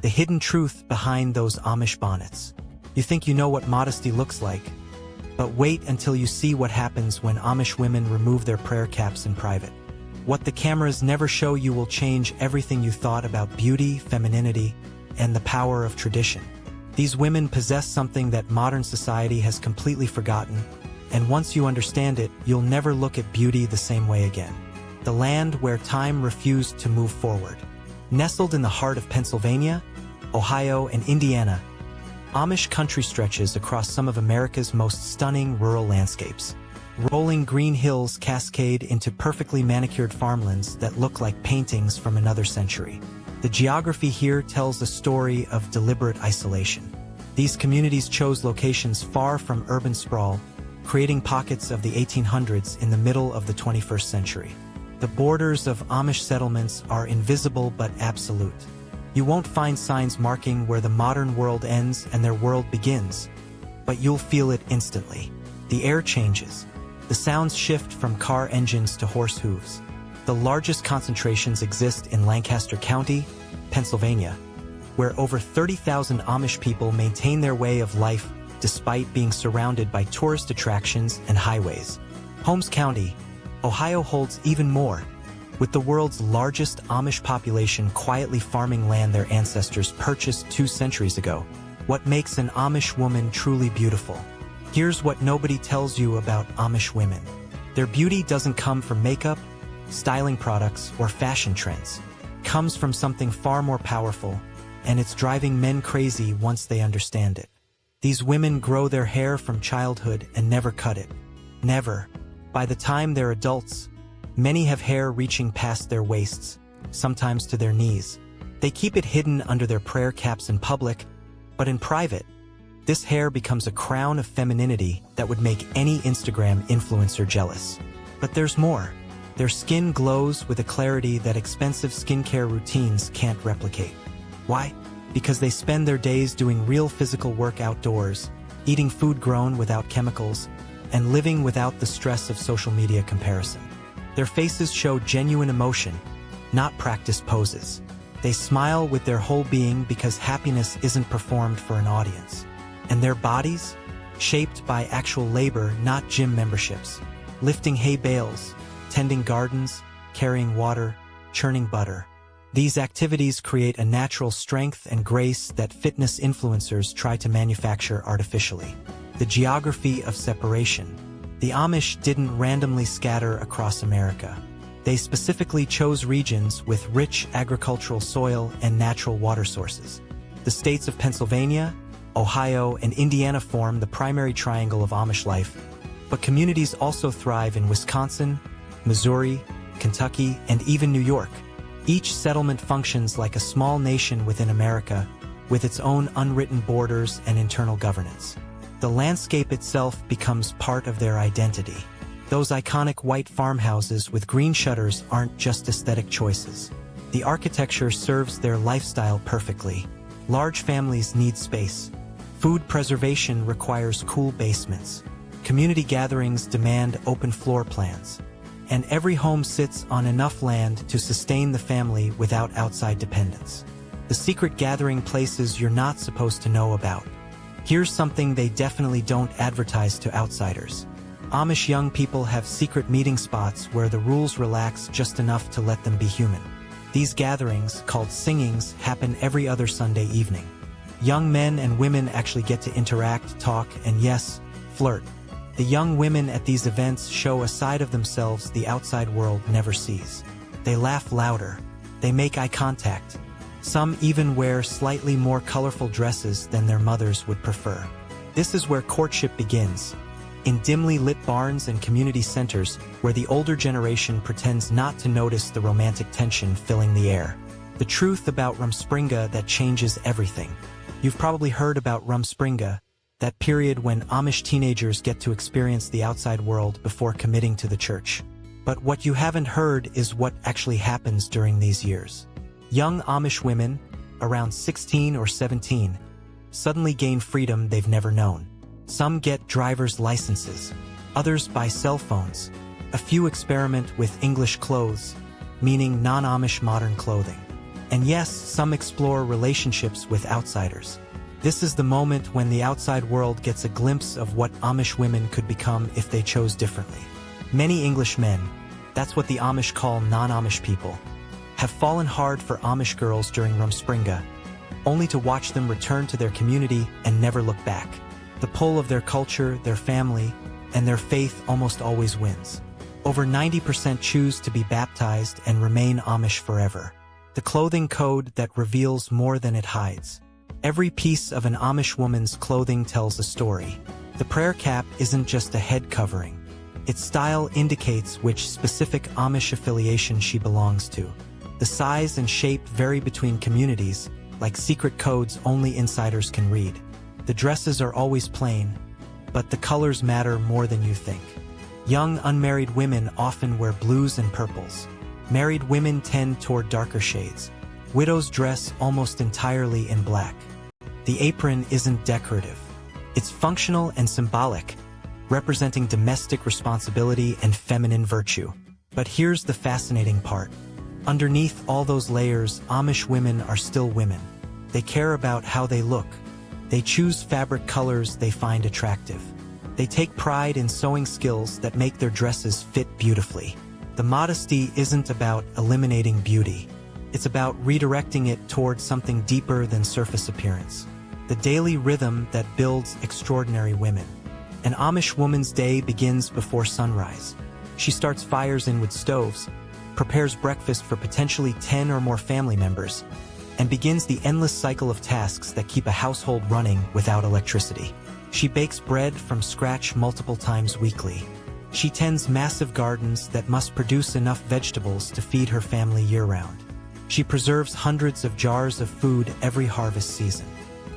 the hidden truth behind those Amish bonnets. You think you know what modesty looks like, but wait until you see what happens when Amish women remove their prayer caps in private. What the cameras never show you will change everything you thought about beauty, femininity, and the power of tradition. These women possess something that modern society has completely forgotten, and once you understand it, you'll never look at beauty the same way again. The land where time refused to move forward. Nestled in the heart of Pennsylvania, Ohio, and Indiana, Amish country stretches across some of America's most stunning rural landscapes. Rolling green hills cascade into perfectly manicured farmlands that look like paintings from another century. The geography here tells a story of deliberate isolation. These communities chose locations far from urban sprawl, creating pockets of the 1800s in the middle of the 21st century. The borders of Amish settlements are invisible but absolute. You won't find signs marking where the modern world ends and their world begins, but you'll feel it instantly. The air changes. The sounds shift from car engines to horse hooves. The largest concentrations exist in Lancaster County, Pennsylvania, where over 30,000 Amish people maintain their way of life despite being surrounded by tourist attractions and highways. Holmes County, Ohio holds even more, with the world's largest Amish population quietly farming land their ancestors purchased 2 centuries ago. What makes an Amish woman truly beautiful? Here's what nobody tells you about Amish women. Their beauty doesn't come from makeup, styling products, or fashion trends. It comes from something far more powerful, and it's driving men crazy once they understand it. These women grow their hair from childhood and never cut it. Never. By the time they're adults, many have hair reaching past their waists, sometimes to their knees. They keep it hidden under their prayer caps in public, but in private, this hair becomes a crown of femininity that would make any Instagram influencer jealous. But there's more. Their skin glows with a clarity that expensive skincare routines can't replicate. Why? Because they spend their days doing real physical work outdoors, eating food grown without chemicals, and living without the stress of social media comparison. Their faces show genuine emotion, not practiced poses. They smile with their whole being because happiness isn't performed for an audience. And their bodies? Shaped by actual labor, not gym memberships. Lifting hay bales, tending gardens, carrying water, churning butter. These activities create a natural strength and grace that fitness influencers try to manufacture artificially. The geography of separation. The Amish didn't randomly scatter across America. They specifically chose regions with rich agricultural soil and natural water sources. The states of Pennsylvania, Ohio, and Indiana form the primary triangle of Amish life, but communities also thrive in Wisconsin, Missouri, Kentucky, and even New York. Each settlement functions like a small nation within America, with its own unwritten borders and internal governance. The landscape itself becomes part of their identity. Those iconic white farmhouses with green shutters aren't just aesthetic choices. The architecture serves their lifestyle perfectly. Large families need space. Food preservation requires cool basements. Community gatherings demand open floor plans. And every home sits on enough land to sustain the family without outside dependence. The secret gathering places you're not supposed to know about. Here's something they definitely don't advertise to outsiders. Amish young people have secret meeting spots where the rules relax just enough to let them be human. These gatherings, called singings, happen every other Sunday evening. Young men and women actually get to interact, talk, and yes, flirt. The young women at these events show a side of themselves the outside world never sees. They laugh louder. They make eye contact. Some even wear slightly more colorful dresses than their mothers would prefer. This is where courtship begins. In dimly lit barns and community centers where the older generation pretends not to notice the romantic tension filling the air. The truth about Rumspringa that changes everything. You've probably heard about Rumspringa, that period when Amish teenagers get to experience the outside world before committing to the church. But what you haven't heard is what actually happens during these years. Young Amish women, around 16 or 17, suddenly gain freedom they've never known. Some get driver's licenses, others buy cell phones. A few experiment with English clothes, meaning non-Amish modern clothing. And yes, some explore relationships with outsiders. This is the moment when the outside world gets a glimpse of what Amish women could become if they chose differently. Many English men, that's what the Amish call non-Amish people, have fallen hard for Amish girls during Rumspringa, only to watch them return to their community and never look back. The pull of their culture, their family, and their faith almost always wins. Over 90% choose to be baptized and remain Amish forever. The clothing code that reveals more than it hides. Every piece of an Amish woman's clothing tells a story. The prayer cap isn't just a head covering. Its style indicates which specific Amish affiliation she belongs to. The size and shape vary between communities, like secret codes only insiders can read. The dresses are always plain, but the colors matter more than you think. Young unmarried women often wear blues and purples. Married women tend toward darker shades. Widows dress almost entirely in black. The apron isn't decorative. It's functional and symbolic, representing domestic responsibility and feminine virtue. But here's the fascinating part. Underneath all those layers, Amish women are still women. They care about how they look. They choose fabric colors they find attractive. They take pride in sewing skills that make their dresses fit beautifully. The modesty isn't about eliminating beauty. It's about redirecting it toward something deeper than surface appearance. The daily rhythm that builds extraordinary women. An Amish woman's day begins before sunrise. She starts fires in wood stoves, prepares breakfast for potentially 10 or more family members, and begins the endless cycle of tasks that keep a household running without electricity. She bakes bread from scratch multiple times weekly. She tends massive gardens that must produce enough vegetables to feed her family year-round. She preserves hundreds of jars of food every harvest season.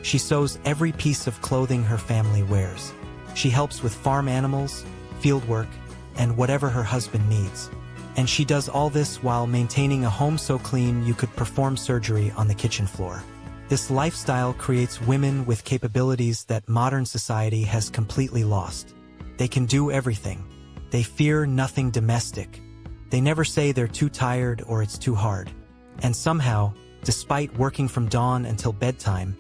She sews every piece of clothing her family wears. She helps with farm animals, field work, and whatever her husband needs. And she does all this while maintaining a home so clean you could perform surgery on the kitchen floor. This lifestyle creates women with capabilities that modern society has completely lost. They can do everything. They fear nothing domestic. They never say they're too tired or it's too hard. And somehow, despite working from dawn until bedtime,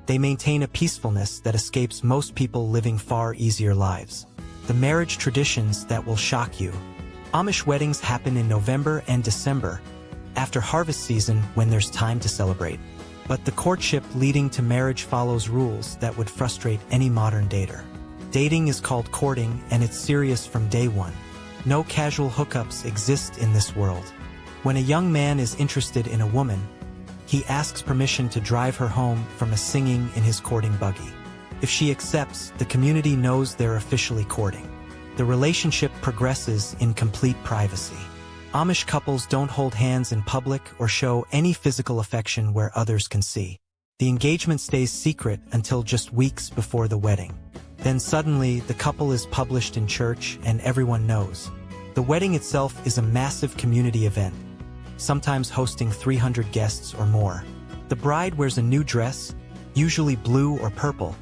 they maintain a peacefulness that escapes most people living far easier lives. The marriage traditions that will shock you. Amish weddings happen in November and December, after harvest season when there's time to celebrate. But the courtship leading to marriage follows rules that would frustrate any modern dater. Dating is called courting, and it's serious from day one. No casual hookups exist in this world. When a young man is interested in a woman, he asks permission to drive her home from a singing in his courting buggy. If she accepts, the community knows they're officially courting. The relationship progresses in complete privacy. Amish couples don't hold hands in public or show any physical affection where others can see. The engagement stays secret until just weeks before the wedding. Then suddenly, the couple is published in church and everyone knows. The wedding itself is a massive community event, sometimes hosting 300 guests or more. The bride wears a new dress, usually blue or purple,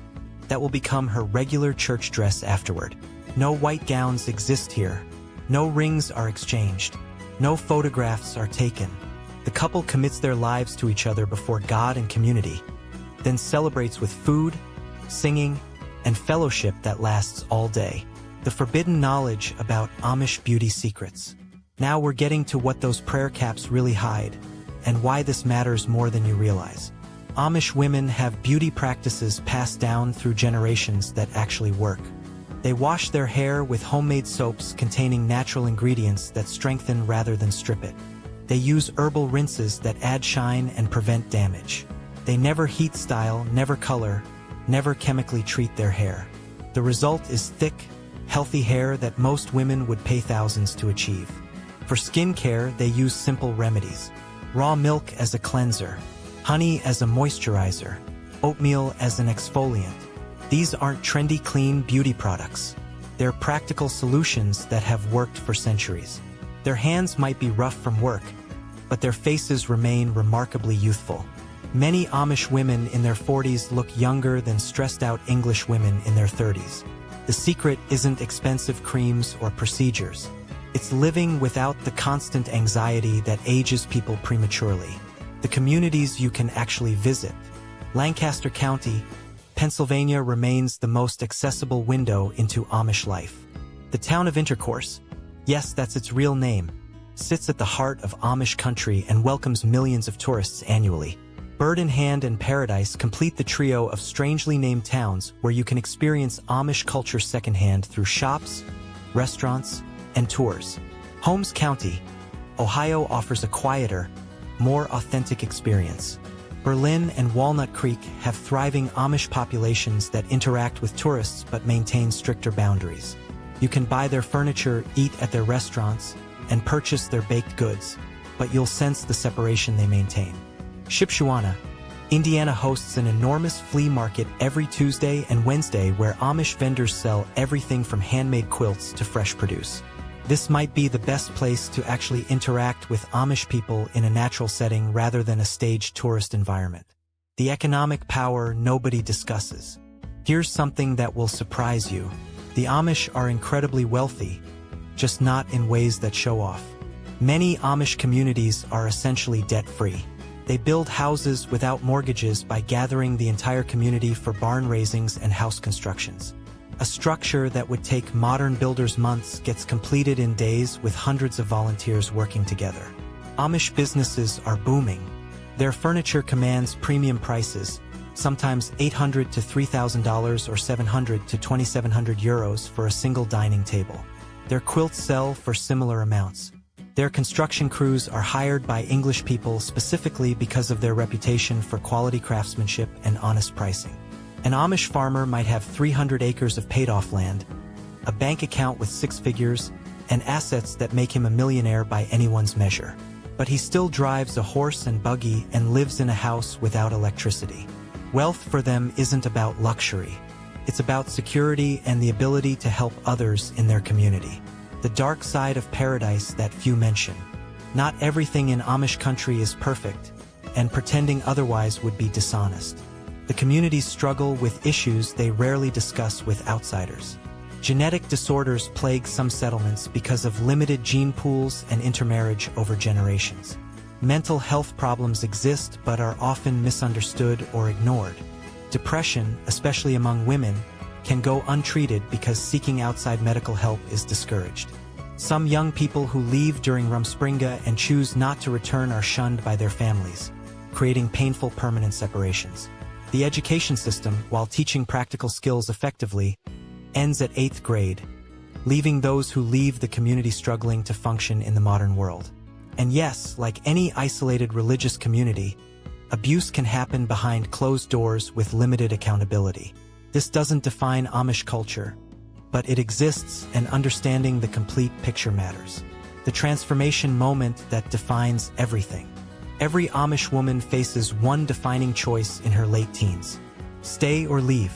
that will become her regular church dress afterward. No white gowns exist here. No rings are exchanged. No photographs are taken. The couple commits their lives to each other before God and community, then celebrates with food, singing, and fellowship that lasts all day. The forbidden knowledge about Amish beauty secrets. Now we're getting to what those prayer caps really hide, and why this matters more than you realize. Amish women have beauty practices passed down through generations that actually work. They wash their hair with homemade soaps containing natural ingredients that strengthen rather than strip it. They use herbal rinses that add shine and prevent damage. They never heat style, never color, never chemically treat their hair. The result is thick, healthy hair that most women would pay thousands to achieve. For skin care, they use simple remedies. Raw milk as a cleanser, honey as a moisturizer, oatmeal as an exfoliant. These aren't trendy clean beauty products. They're practical solutions that have worked for centuries. Their hands might be rough from work, but their faces remain remarkably youthful. Many Amish women in their 40s look younger than stressed-out English women in their 30s. The secret isn't expensive creams or procedures. It's living without the constant anxiety that ages people prematurely. the communities you can actually visit. Lancaster County, Pennsylvania remains the most accessible window into Amish life. The town of Intercourse, yes, that's its real name, sits at the heart of Amish country and welcomes millions of tourists annually. Bird in Hand and Paradise complete the trio of strangely named towns where you can experience Amish culture secondhand through shops, restaurants, and tours. Holmes County, Ohio offers a quieter, more authentic experience. Berlin and Walnut Creek have thriving Amish populations that interact with tourists but maintain stricter boundaries. You can buy their furniture, eat at their restaurants, and purchase their baked goods, but you'll sense the separation they maintain. Shipshewana, Indiana hosts an enormous flea market every Tuesday and Wednesday where Amish vendors sell everything from handmade quilts to fresh produce. This might be the best place to actually interact with Amish people in a natural setting rather than a staged tourist environment. The economic power nobody discusses. Here's something that will surprise you. The Amish are incredibly wealthy, just not in ways that show off. Many Amish communities are essentially debt-free. They build houses without mortgages by gathering the entire community for barn raisings and house constructions. A structure that would take modern builders months gets completed in days with hundreds of volunteers working together. Amish businesses are booming. Their furniture commands premium prices, sometimes $800 to $3,000 or €700 to €2,700 for a single dining table. Their quilts sell for similar amounts. Their construction crews are hired by English people specifically because of their reputation for quality craftsmanship and honest pricing. An Amish farmer might have 300 acres of paid-off land, a bank account with 6 figures, and assets that make him a millionaire by anyone's measure. But he still drives a horse and buggy and lives in a house without electricity. Wealth for them isn't about luxury. It's about security and the ability to help others in their community. The dark side of paradise that few mention. Not everything in Amish country is perfect, and pretending otherwise would be dishonest. The communities struggle with issues they rarely discuss with outsiders. Genetic disorders plague some settlements because of limited gene pools and intermarriage over generations. Mental health problems exist but are often misunderstood or ignored. Depression, especially among women, can go untreated because seeking outside medical help is discouraged. Some young people who leave during Rumspringa and choose not to return are shunned by their families, creating painful permanent separations. The education system, while teaching practical skills effectively, ends at 8th grade, leaving those who leave the community struggling to function in the modern world. And yes, like any isolated religious community, abuse can happen behind closed doors with limited accountability. This doesn't define Amish culture, but it exists, and understanding the complete picture matters. The transformation moment that defines everything. Every Amish woman faces one defining choice in her late teens. Stay or leave,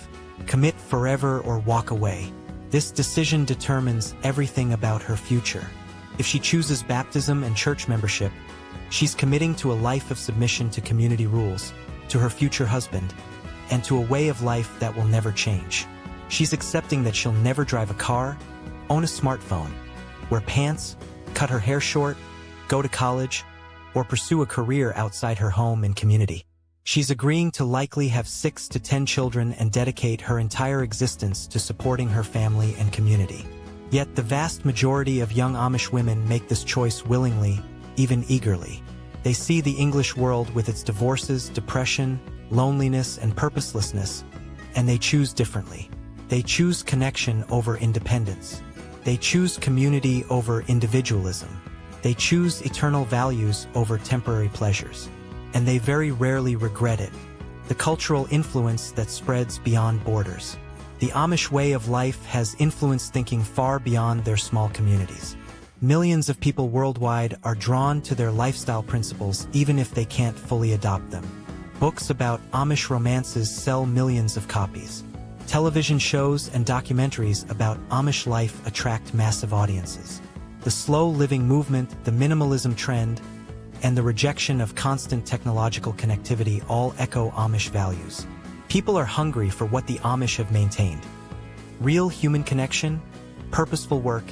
commit forever or walk away. This decision determines everything about her future. If she chooses baptism and church membership, she's committing to a life of submission to community rules, to her future husband, and to a way of life that will never change. She's accepting that she'll never drive a car, own a smartphone, wear pants, cut her hair short, go to college, or pursue a career outside her home and community. She's agreeing to likely have 6 to 10 children and dedicate her entire existence to supporting her family and community. Yet the vast majority of young Amish women make this choice willingly, even eagerly. They see the English world with its divorces, depression, loneliness, and purposelessness, and they choose differently. They choose connection over independence. They choose community over individualism. They choose eternal values over temporary pleasures. And they very rarely regret it. The cultural influence that spreads beyond borders. The Amish way of life has influenced thinking far beyond their small communities. Millions of people worldwide are drawn to their lifestyle principles even if they can't fully adopt them. Books about Amish romances sell millions of copies. Television shows and documentaries about Amish life attract massive audiences. The slow living movement, the minimalism trend, and the rejection of constant technological connectivity all echo Amish values. People are hungry for what the Amish have maintained. Real human connection, purposeful work,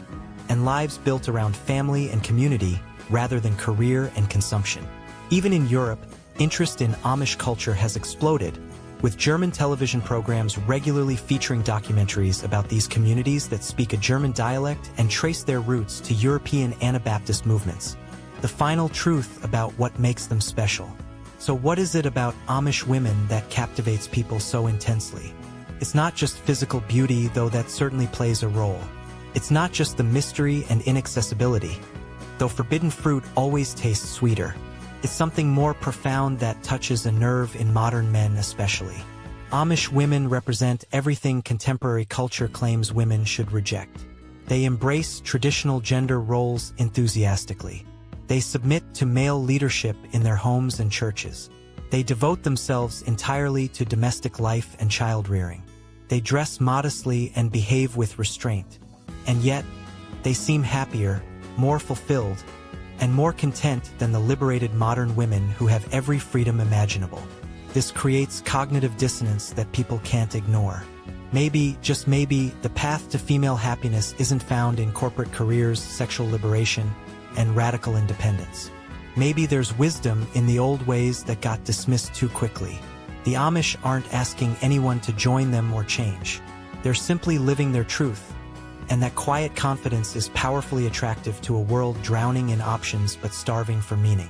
and lives built around family and community rather than career and consumption. Even in Europe, Interest in Amish culture has exploded, with German television programs regularly featuring documentaries about these communities that speak a German dialect and trace their roots to European Anabaptist movements. The final truth about what makes them special. So what is it about Amish women that captivates people so intensely? It's not just physical beauty, though that certainly plays a role. It's not just the mystery and inaccessibility, though forbidden fruit always tastes sweeter. It's something more profound that touches a nerve in modern men especially. Amish women represent everything contemporary culture claims women should reject. They embrace traditional gender roles enthusiastically. They submit to male leadership in their homes and churches. They devote themselves entirely to domestic life and child-rearing. They dress modestly and behave with restraint. And yet, they seem happier, more fulfilled, and more content than the liberated modern women who have every freedom imaginable. This creates cognitive dissonance that people can't ignore. Maybe, just maybe, the path to female happiness isn't found in corporate careers, sexual liberation, and radical independence. Maybe there's wisdom in the old ways that got dismissed too quickly. The Amish aren't asking anyone to join them or change. They're simply living their truth. And that quiet confidence is powerfully attractive to a world drowning in options but starving for meaning.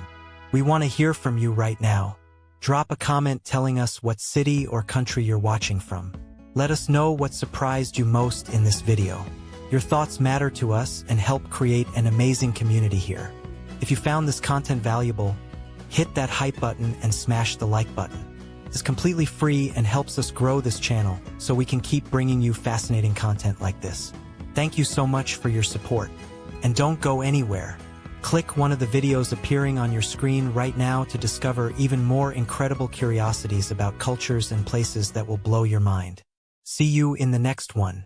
We want to hear from you right now. Drop a comment telling us what city or country you're watching from. Let us know what surprised you most in this video. Your thoughts matter to us and help create an amazing community here. If you found this content valuable, hit that hype button and smash the like button. It's completely free and helps us grow this channel so we can keep bringing you fascinating content like this. Thank you so much for your support. And don't go anywhere. Click one of the videos appearing on your screen right now to discover even more incredible curiosities about cultures and places that will blow your mind. See you in the next one.